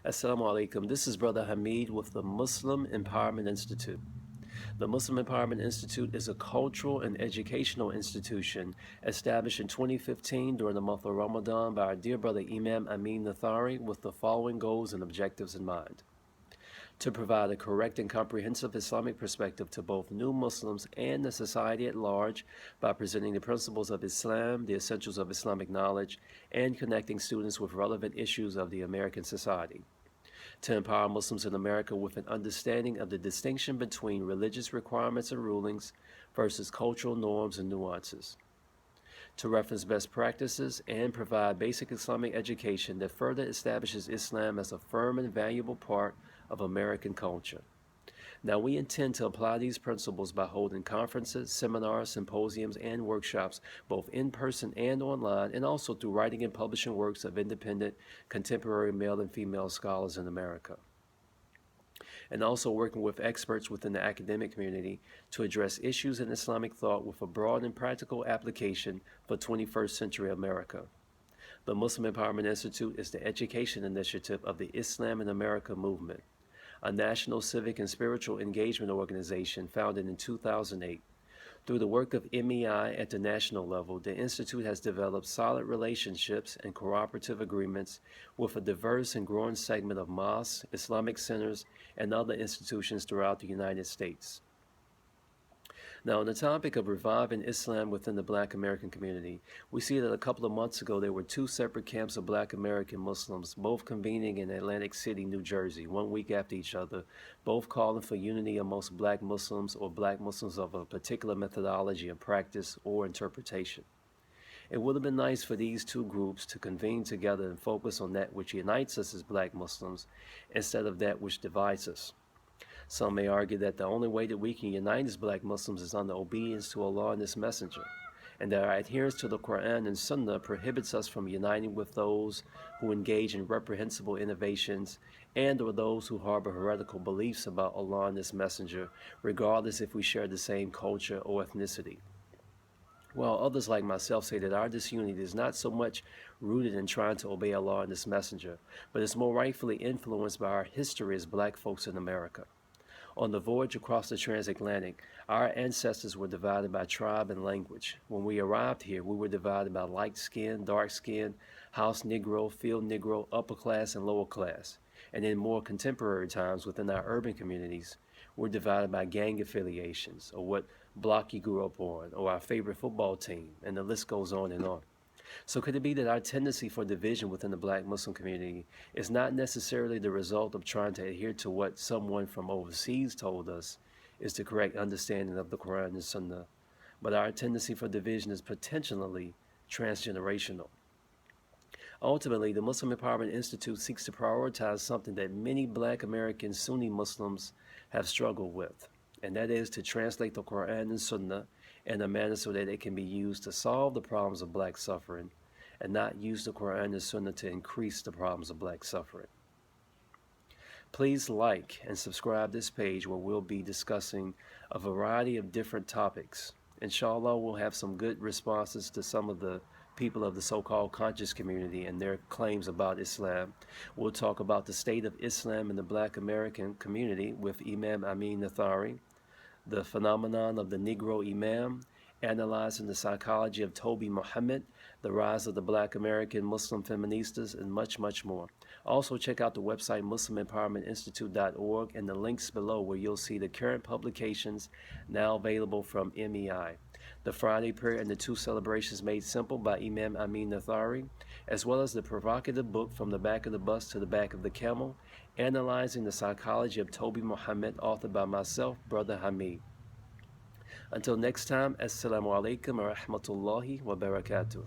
Assalamu alaikum. This is Brother Hamid with the Muslim Empowerment Institute. The Muslim Empowerment Institute is a cultural and educational institution established in 2015 during the month of Ramadan by our dear brother Imam Amin Nathari with the following goals and objectives in mind: to provide a correct and comprehensive Islamic perspective to both new Muslims and the society at large by presenting the principles of Islam, the essentials of Islamic knowledge, and connecting students with relevant issues of the American society; to empower Muslims in America with an understanding of the distinction between religious requirements and rulings versus cultural norms and nuances; to reference best practices and provide basic Islamic education that further establishes Islam as a firm and valuable part of American culture. Now, we intend to apply these principles by holding conferences, seminars, symposiums, and workshops, both in person and online, and also through writing and publishing works of independent, contemporary male and female scholars in America, and also working with experts within the academic community to address issues in Islamic thought with a broad and practical application for 21st century America. The Muslim Empowerment Institute is the education initiative of the Islam in America movement, a national civic and spiritual engagement organization founded in 2008. Through the work of MEI at the national level, the Institute has developed solid relationships and cooperative agreements with a diverse and growing segment of mosques, Islamic centers, and other institutions throughout the United States. Now, on the topic of reviving Islam within the Black American community, we see that a couple of months ago there were two separate camps of Black American Muslims, both convening in Atlantic City, New Jersey, one week after each other, both calling for unity amongst Black Muslims or Black Muslims of a particular methodology and practice or interpretation. It would have been nice for these two groups to convene together and focus on that which unites us as Black Muslims instead of that which divides us. Some may argue that the only way that we can unite as Black Muslims is under obedience to Allah and His Messenger, and that our adherence to the Quran and Sunnah prohibits us from uniting with those who engage in reprehensible innovations and or those who harbor heretical beliefs about Allah and His Messenger, regardless if we share the same culture or ethnicity. While others like myself say that our disunity is not so much rooted in trying to obey Allah and His Messenger, but is more rightfully influenced by our history as Black folks in America. On the voyage across the transatlantic, our ancestors were divided by tribe and language. When we arrived here, we were divided by light skin, dark skin, house Negro, field Negro, upper class and lower class. And in more contemporary times within our urban communities, we're divided by gang affiliations, or what block you grew up on, or our favorite football team, and the list goes on and on. So could it be that our tendency for division within the Black Muslim community is not necessarily the result of trying to adhere to what someone from overseas told us is the correct understanding of the Quran and Sunnah, but our tendency for division is potentially transgenerational? Ultimately, the Muslim Empowerment Institute seeks to prioritize something that many Black American Sunni Muslims have struggled with, and that is to translate the Quran and Sunnah in a manner so that it can be used to solve the problems of Black suffering and not use the Quran and Sunnah to increase the problems of Black suffering. Please like and subscribe this page where we'll be discussing a variety of different topics. Inshallah, we'll have some good responses to some of the people of the so-called conscious community and their claims about Islam. We'll talk about the state of Islam in the Black American community with Imam Amin Nathari, the phenomenon of the Negro Imam, analyzing the psychology of Toby Muhammad, the rise of the Black American Muslim feministas, and much, much more. Also, check out the website MuslimEmpowermentInstitute.org and the links below where you'll see the current publications now available from MEI. The Friday prayer and the two celebrations made simple by Imam Amin Nathari, as well as the provocative book From the Back of the Bus to the Back of the Camel, analyzing the psychology of Toby Muhammad, authored by myself, Brother Hamid. Until next time, Assalamu alaikum wa rahmatullahi wa barakatuh.